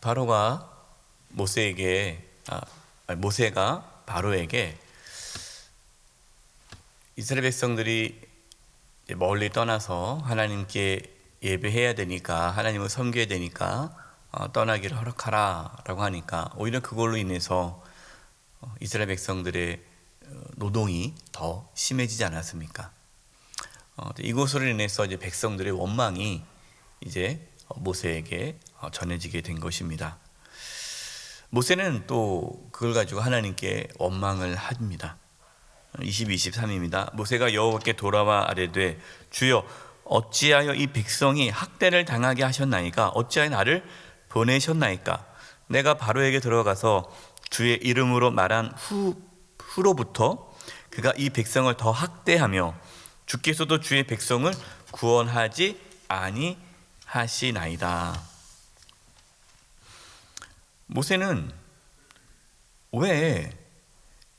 바로가 모세가 바로에게 이스라엘 백성들이 멀리 떠나서 하나님께 예배해야 되니까, 하나님을 섬겨야 되니까 떠나기를 허락하라라고 하니까 오히려 그걸로 인해서 이스라엘 백성들의 노동이 더 심해지지 않았습니까? 이것으로 인해서 이제 백성들의 원망이 이제 모세에게 전해지게 된 것입니다. 모세는 또 그걸 가지고 하나님께 원망을 합니다. 22, 23입니다. 모세가 여호와께 돌아와 아뢰되 주여 어찌하여 이 백성이 학대를 당하게 하셨나이까? 어찌하여 나를 보내셨나이까? 내가 바로에게 들어가서 주의 이름으로 말한 후로부터 그가 이 백성을 더 학대하며 주께서도 주의 백성을 구원하지 아니하시나이다. 모세는 왜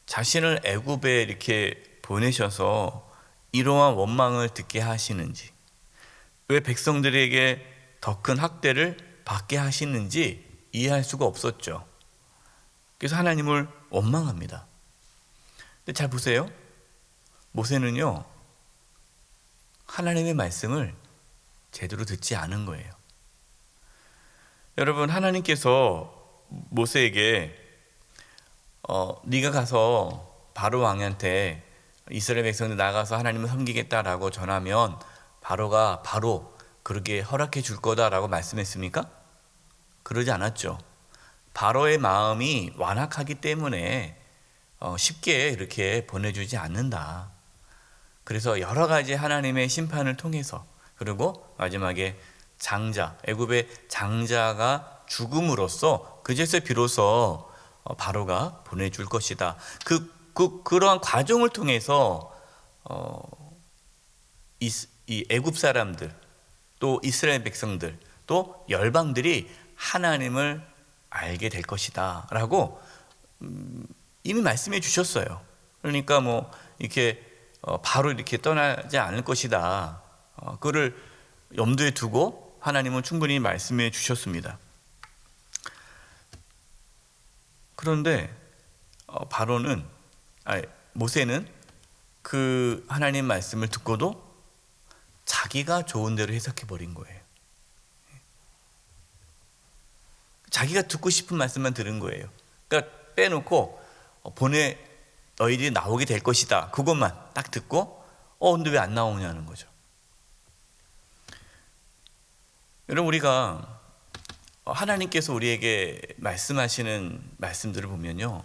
자신을 애굽에 이렇게 보내셔서 이러한 원망을 듣게 하시는지, 왜 백성들에게 더 큰 학대를 받게 하시는지 이해할 수가 없었죠. 그래서 하나님을 원망합니다. 근데 잘 보세요. 모세는요, 하나님의 말씀을 제대로 듣지 않은 거예요. 여러분, 하나님께서 모세에게 네가 가서 바로 왕한테 이스라엘 백성들 나가서 하나님을 섬기겠다라고 전하면 바로가 바로 그렇게 허락해 줄 거다라고 말씀했습니까? 그러지 않았죠. 바로의 마음이 완악하기 때문에 쉽게 이렇게 보내주지 않는다. 그래서 여러 가지 하나님의 심판을 통해서, 그리고 마지막에 애굽의 장자가 죽음으로써 그제서 비로소 바로가 보내줄 것이다. 그러한 과정을 통해서 이 애굽 사람들, 또 이스라엘 백성들, 또 열방들이 하나님을 알게 될 것이다 라고 이미 말씀해 주셨어요. 그러니까 이렇게 바로 이렇게 떠나지 않을 것이다, 그를 염두에 두고 하나님은 충분히 말씀해 주셨습니다. 그런데 모세는 그 하나님 말씀을 듣고도 자기가 좋은 대로 해석해 버린 거예요. 자기가 듣고 싶은 말씀만 들은 거예요. 그러니까 빼놓고 너희들이 나오게 될 것이다, 그것만 딱 듣고 근데 왜 안 나오냐는 거죠. 여러분, 우리가 하나님께서 우리에게 말씀하시는 말씀들을 보면요,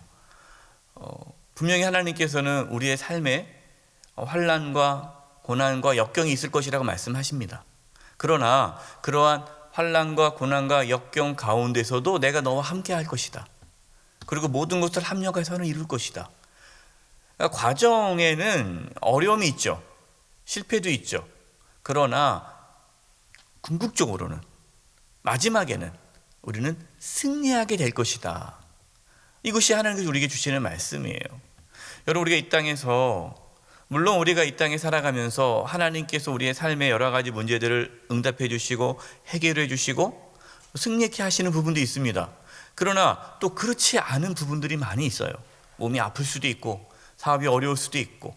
분명히 하나님께서는 우리의 삶에 환난과 고난과 역경이 있을 것이라고 말씀하십니다. 그러나 그러한 환난과 고난과 역경 가운데서도 내가 너와 함께 할 것이다. 그리고 모든 것을 합력해서는 이룰 것이다. 그러니까 과정에는 어려움이 있죠. 실패도 있죠. 그러나 궁극적으로는, 마지막에는 우리는 승리하게 될 것이다. 이것이 하나님께서 우리에게 주시는 말씀이에요. 여러분, 우리가 이 땅에서, 물론 우리가 이 땅에 살아가면서 하나님께서 우리의 삶의 여러 가지 문제들을 응답해 주시고 해결해 주시고 승리케 하시는 부분도 있습니다. 그러나 또 그렇지 않은 부분들이 많이 있어요. 몸이 아플 수도 있고, 사업이 어려울 수도 있고,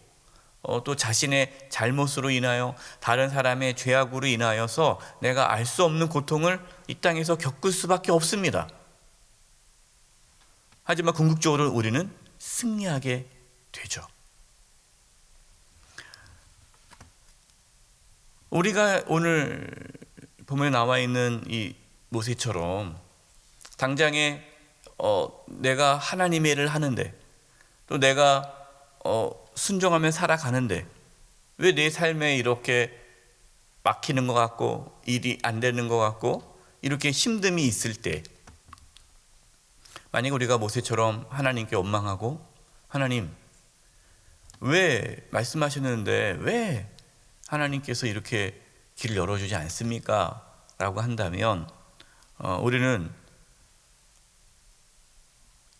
또 자신의 잘못으로 인하여, 다른 사람의 죄악으로 인하여서 내가 알 수 없는 고통을 이 땅에서 겪을 수밖에 없습니다. 하지만 궁극적으로 우리는 승리하게 되죠. 우리가 오늘 본문에 나와 있는 이 모세처럼 당장에 내가 하나님의 일을 하는데, 또 내가 순종하며 살아가는데 왜 내 삶에 이렇게 막히는 것 같고 일이 안 되는 것 같고 이렇게 힘듦이 있을 때, 만약 우리가 모세처럼 하나님께 원망하고, 하나님 왜 말씀하셨는데 왜 하나님께서 이렇게 길을 열어주지 않습니까? 라고 한다면 우리는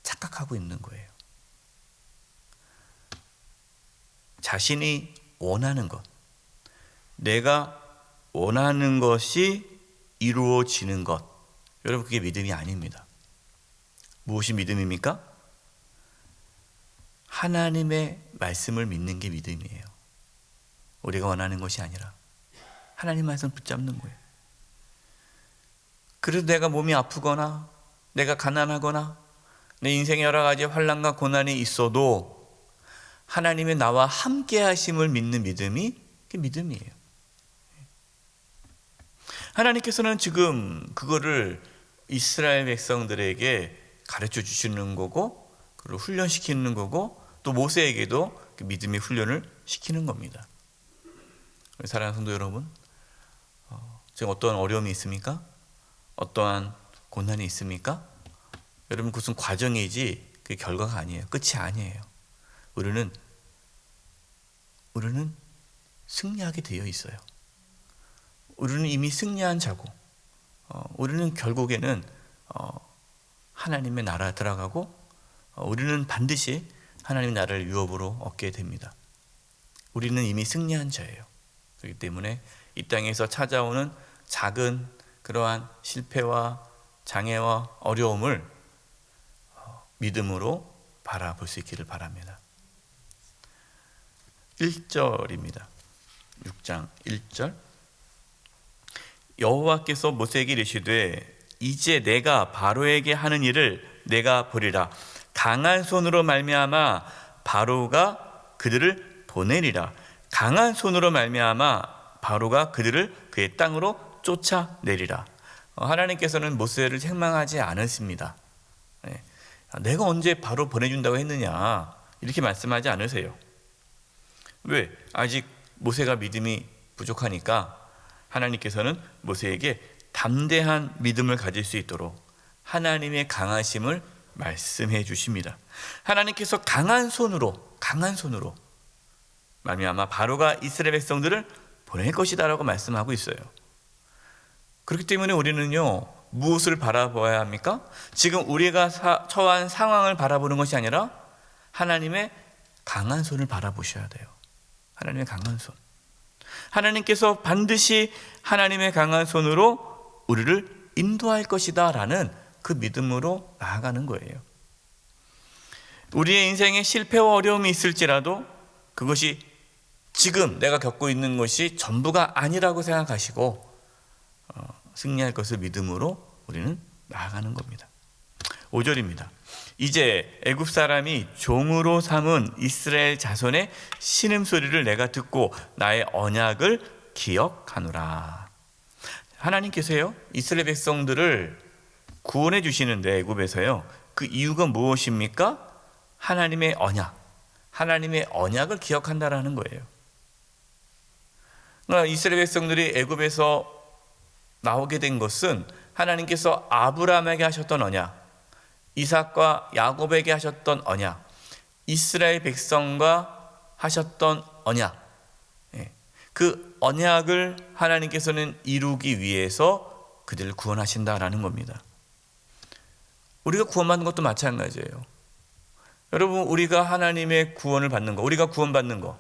착각하고 있는 거예요. 자신이 원하는 것, 내가 원하는 것이 이루어지는 것, 여러분, 그게 믿음이 아닙니다. 무엇이 믿음입니까? 하나님의 말씀을 믿는 게 믿음이에요. 우리가 원하는 것이 아니라 하나님 말씀 붙잡는 거예요. 그래도 내가 몸이 아프거나 내가 가난하거나 내 인생에 여러 가지 환난과 고난이 있어도 하나님의 나와 함께 하심을 믿는 믿음이 그게 믿음이에요. 하나님께서는 지금 그거를 이스라엘 백성들에게 가르쳐 주시는 거고, 그리고 훈련시키는 거고, 또 모세에게도 그 믿음의 훈련을 시키는 겁니다. 사랑하는 성도 여러분, 지금 어떠한 어려움이 있습니까? 어떠한 고난이 있습니까? 여러분, 그것은 과정이지 그 결과가 아니에요. 끝이 아니에요. 우리는 승리하게 되어 있어요. 우리는 이미 승리한 자고, 우리는 결국에는 하나님의 나라에 들어가고, 우리는 반드시 하나님의 나라를 유업으로 얻게 됩니다. 우리는 이미 승리한 자예요. 그렇기 때문에 이 땅에서 찾아오는 작은 그러한 실패와 장애와 어려움을 믿음으로 바라볼 수 있기를 바랍니다. 1절입니다. 6장 1절. 여호와께서 모세에게 이르시되 이제 내가 바로에게 하는 일을 내가 보리라. 강한 손으로 말미암아 바로가 그들을 보내리라. 강한 손으로 말미암아 바로가 그들을 그의 땅으로 쫓아내리라. 하나님께서는 모세를 책망하지 않으십니다. 내가 언제 바로 보내준다고 했느냐, 이렇게 말씀하지 않으세요. 왜? 아직 모세가 믿음이 부족하니까 하나님께서는 모세에게 담대한 믿음을 가질 수 있도록 하나님의 강하심을 말씀해 주십니다. 하나님께서 강한 손으로 말미암아 바로가 이스라엘 백성들을 보낼 것이다라고 말씀하고 있어요. 그렇기 때문에 우리는요, 무엇을 바라봐야 합니까? 지금 우리가 처한 상황을 바라보는 것이 아니라 하나님의 강한 손을 바라보셔야 돼요. 하나님의 강한 손. 하나님께서 반드시 하나님의 강한 손으로 우리를 인도할 것이다 라는 그 믿음으로 나아가는 거예요. 우리의 인생에 실패와 어려움이 있을지라도 그것이 지금 내가 겪고 있는 것이 전부가 아니라고 생각하시고 승리할 것을 믿음으로 우리는 나아가는 겁니다. 5절입니다. 이제 애굽 사람이 종으로 삼은 이스라엘 자손의 신음소리를 내가 듣고 나의 언약을 기억하노라. 하나님께서요, 이스라엘 백성들을 구원해 주시는데 애굽에서요, 그 이유가 무엇입니까? 하나님의 언약을 기억한다라는 거예요. 그러니까 이스라엘 백성들이 애굽에서 나오게 된 것은 하나님께서 아브라함에게 하셨던 언약, 이삭과 야곱에게 하셨던 언약, 이스라엘 백성과 하셨던 언약, 그 언약을 하나님께서는 이루기 위해서 그들을 구원하신다라는 겁니다. 우리가 구원받는 것도 마찬가지예요. 여러분, 우리가 하나님의 구원을 받는 거, 우리가 구원받는 거,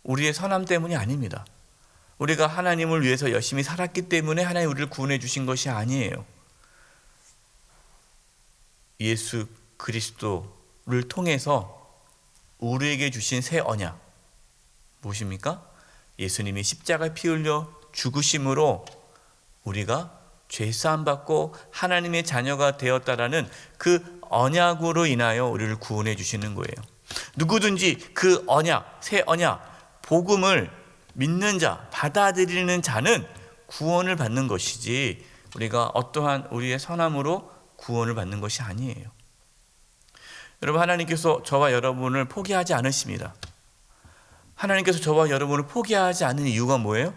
우리의 선함 때문이 아닙니다. 우리가 하나님을 위해서 열심히 살았기 때문에 하나님 우리를 구원해 주신 것이 아니에요. 예수 그리스도를 통해서 우리에게 주신 새 언약 무엇입니까? 예수님이 십자가에 피 흘려 죽으심으로 우리가 죄사함 받고 하나님의 자녀가 되었다라는 그 언약으로 인하여 우리를 구원해 주시는 거예요. 누구든지 그 언약, 새 언약, 복음을 믿는 자, 받아들이는 자는 구원을 받는 것이지 우리가 어떠한 우리의 선함으로 구원을 받는 것이 아니에요. 여러분, 하나님께서 저와 여러분을 포기하지 않으십니다. 하나님께서 저와 여러분을 포기하지 않는 이유가 뭐예요?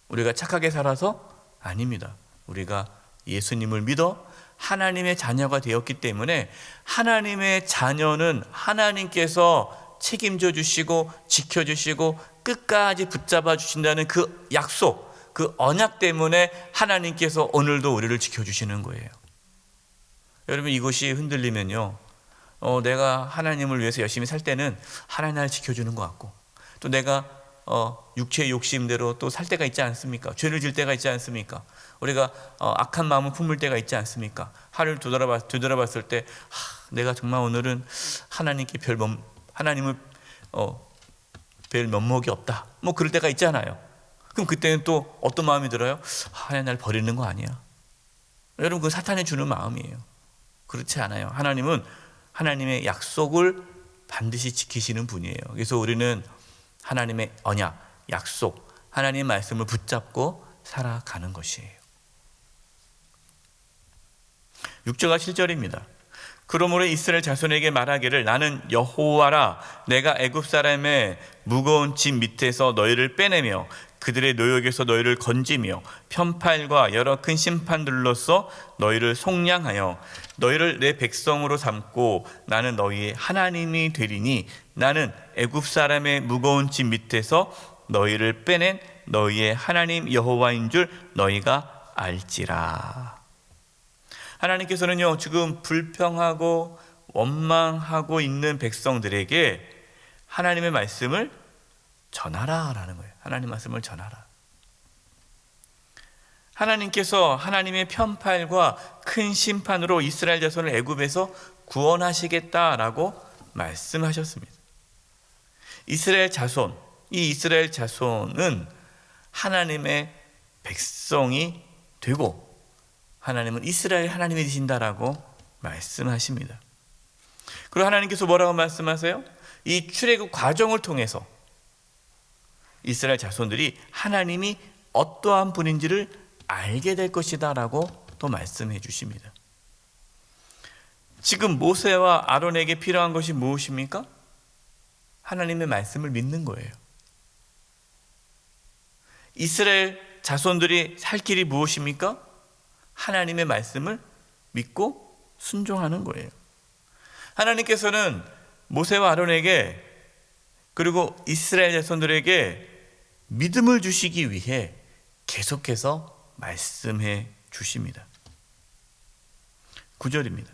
우리가 착하게 살아서? 아닙니다. 우리가 예수님을 믿어 하나님의 자녀가 되었기 때문에 하나님의 자녀는 하나님께서 책임져 주시고 지켜주시고 끝까지 붙잡아 주신다는 그 약속, 그 언약 때문에 하나님께서 오늘도 우리를 지켜주시는 거예요. 여러분, 이것이 흔들리면요, 내가 하나님을 위해서 열심히 살 때는 하나님 나를 지켜주는 것 같고, 또 내가 육체의 욕심대로 또 살 때가 있지 않습니까? 죄를 질 때가 있지 않습니까? 우리가 악한 마음을 품을 때가 있지 않습니까? 하루를 되돌아봤을 때 내가 정말 오늘은 하나님을 뵐 면목이 없다. 뭐 그럴 때가 있잖아요. 그럼 그때는 또 어떤 마음이 들어요? 하나님 날 버리는 거 아니야? 여러분, 그 사탄이 주는 마음이에요. 그렇지 않아요. 하나님은 하나님의 약속을 반드시 지키시는 분이에요. 그래서 우리는 하나님의 언약, 약속, 하나님의 말씀을 붙잡고 살아가는 것이에요. 6절과 7절입니다. 그러므로 이스라엘 자손에게 말하기를 나는 여호와라. 내가 애굽 사람의 무거운 짐 밑에서 너희를 빼내며 그들의 노역에서 너희를 건지며 편팔과 여러 큰 심판들로서 너희를 속량하여 너희를 내 백성으로 삼고 나는 너희의 하나님이 되리니 나는 애굽 사람의 무거운 짐 밑에서 너희를 빼낸 너희의 하나님 여호와인 줄 너희가 알지라. 하나님께서는요, 지금 불평하고 원망하고 있는 백성들에게 하나님의 말씀을 전하라라는 거예요. 하나님 말씀을 전하라. 하나님께서 하나님의 편팔과 큰 심판으로 이스라엘 자손을 애굽에서 구원하시겠다라고 말씀하셨습니다. 이스라엘 자손은 하나님의 백성이 되고 하나님은 이스라엘 하나님이 되신다라고 말씀하십니다. 그리고 하나님께서 뭐라고 말씀하세요? 이 출애굽 과정을 통해서 이스라엘 자손들이 하나님이 어떠한 분인지를 알게 될 것이다 라고 또 말씀해 주십니다. 지금 모세와 아론에게 필요한 것이 무엇입니까? 하나님의 말씀을 믿는 거예요. 이스라엘 자손들이 살 길이 무엇입니까? 하나님의 말씀을 믿고 순종하는 거예요. 하나님께서는 모세와 아론에게 그리고 이스라엘 자손들에게 믿음을 주시기 위해 계속해서 말씀해 주십니다. 9절입니다.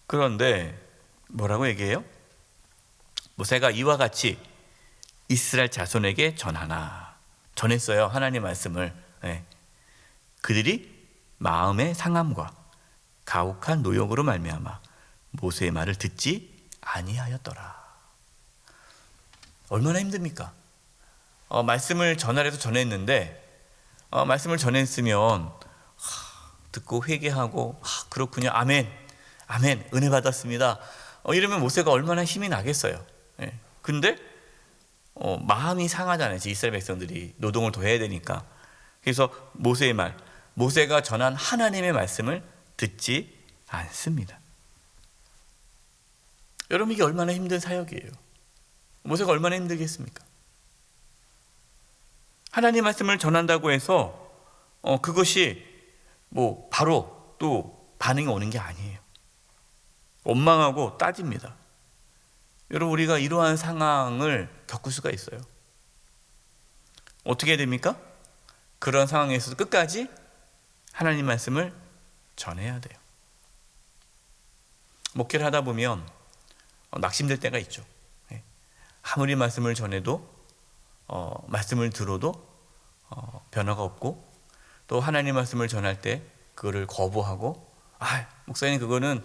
그런데 뭐라고 얘기해요? 모세가 이와 같이 이스라엘 자손에게 전했어요. 하나님 말씀을. 그들이 마음의 상함과 가혹한 노역으로 말미암아 모세의 말을 듣지 아니하였더라. 얼마나 힘듭니까? 말씀을 전하래도 전했는데 말씀을 전했으면 듣고 회개하고 그렇군요. 아멘 은혜 받았습니다. 이러면 모세가 얼마나 힘이 나겠어요. 근데 마음이 상하잖아요. 이스라엘 백성들이 노동을 더 해야 되니까. 그래서 모세가 전한 하나님의 말씀을 듣지 않습니다. 여러분, 이게 얼마나 힘든 사역이에요. 모세가 얼마나 힘들겠습니까? 하나님 말씀을 전한다고 해서 그것이 바로 또 반응이 오는 게 아니에요. 원망하고 따집니다. 여러분, 우리가 이러한 상황을 겪을 수가 있어요. 어떻게 됩니까? 그런 상황에서도 끝까지 하나님 말씀을 전해야 돼요. 목회를 하다 보면 낙심될 때가 있죠. 아무리 말씀을 전해도 말씀을 들어도 변화가 없고, 또 하나님 말씀을 전할 때 그거를 거부하고 목사님 그거는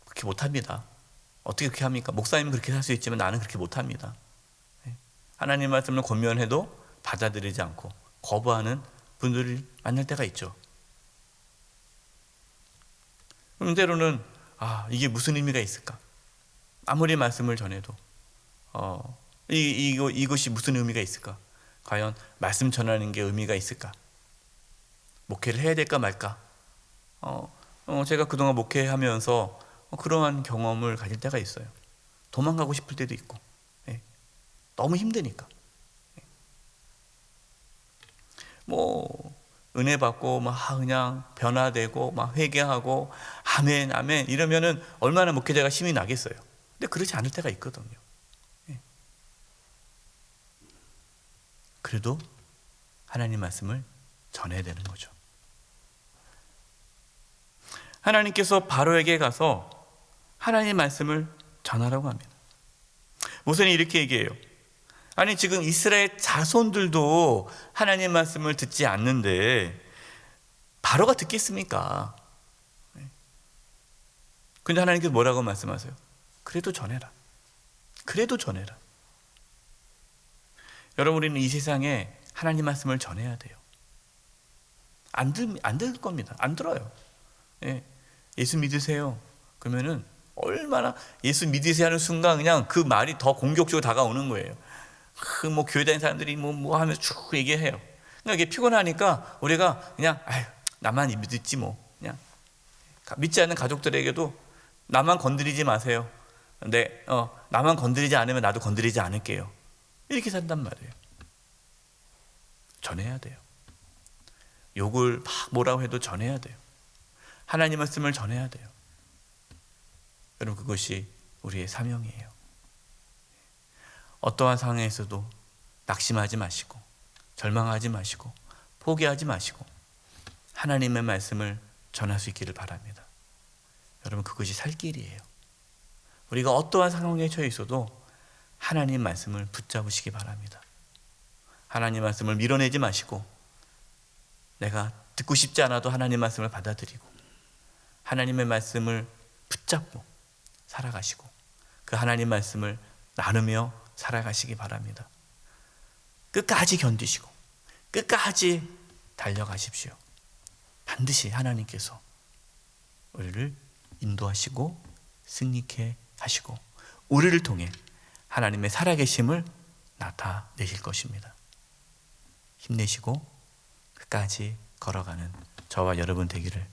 그렇게 못합니다. 어떻게 그렇게 합니까? 목사님은 그렇게 살 수 있지만 나는 그렇게 못합니다. 하나님 말씀을 권면해도 받아들이지 않고 거부하는 분들을 만날 때가 있죠. 그럼 때로는 이게 무슨 의미가 있을까? 아무리 말씀을 전해도 이것이 무슨 의미가 있을까? 과연 말씀 전하는 게 의미가 있을까? 목회를 해야 될까 말까? 제가 그동안 목회하면서 그러한 경험을 가질 때가 있어요. 도망가고 싶을 때도 있고, 너무 힘드니까. 은혜 받고 그냥 변화되고 회개하고 아멘 이러면은 얼마나 목회자가 힘이 나겠어요. 근데 그렇지 않을 때가 있거든요. 그래도 하나님 말씀을 전해야 되는 거죠. 하나님께서 바로에게 가서 하나님 말씀을 전하라고 합니다. 모세는 이렇게 얘기해요. 아니 지금 이스라엘 자손들도 하나님 말씀을 듣지 않는데 바로가 듣겠습니까? 근데 하나님께서 뭐라고 말씀하세요? 그래도 전해라. 그래도 전해라. 여러분, 우리는 이 세상에 하나님 말씀을 전해야 돼요. 안 들 겁니다. 안 들어요. 예. 예수 믿으세요. 그러면은 얼마나 예수 믿으세요 하는 순간 그냥 그 말이 더 공격적으로 다가오는 거예요. 그 뭐 교회 다니는 사람들이 뭐 하면서 쭉 얘기해요. 그러니까 이게 피곤하니까 우리가 그냥 아유, 나만 믿지 뭐. 그냥 믿지 않는 가족들에게도 나만 건드리지 마세요. 나만 건드리지 않으면 나도 건드리지 않을게요. 이렇게 산단 말이에요. 전해야 돼요. 욕을 막 뭐라고 해도 전해야 돼요. 하나님 말씀을 전해야 돼요. 여러분, 그것이 우리의 사명이에요. 어떠한 상황에서도 낙심하지 마시고 절망하지 마시고 포기하지 마시고 하나님의 말씀을 전할 수 있기를 바랍니다. 여러분, 그것이 살 길이에요. 우리가 어떠한 상황에 처해 있어도 하나님 말씀을 붙잡으시기 바랍니다. 하나님 말씀을 밀어내지 마시고 내가 듣고 싶지 않아도 하나님 말씀을 받아들이고 하나님의 말씀을 붙잡고 살아가시고 그 하나님 말씀을 나누며 살아가시기 바랍니다. 끝까지 견디시고 끝까지 달려가십시오. 반드시 하나님께서 우리를 인도하시고 승리케 하시고 우리를 통해 하나님의 살아계심을 나타내실 것입니다. 힘내시고 끝까지 걸어가는 저와 여러분 되기를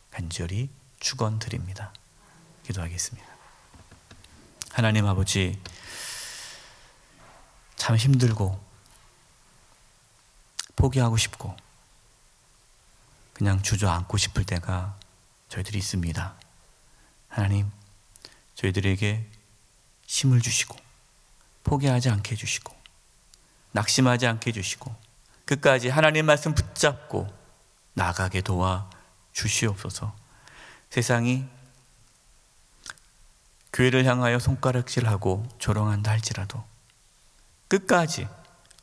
간절히 축원드립니다. 기도하겠습니다. 하나님 아버지, 참 힘들고 포기하고 싶고 그냥 주저앉고 싶을 때가 저희들이 있습니다. 하나님, 저희들에게 힘을 주시고 포기하지 않게 해주시고 낙심하지 않게 해주시고 끝까지 하나님 말씀 붙잡고 나가게 도와 주시옵소서. 세상이 교회를 향하여 손가락질하고 조롱한다 할지라도 끝까지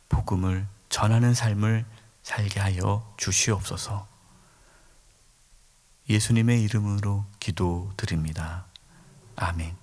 복음을 전하는 삶을 살게 하여 주시옵소서. 예수님의 이름으로 기도드립니다. 아멘.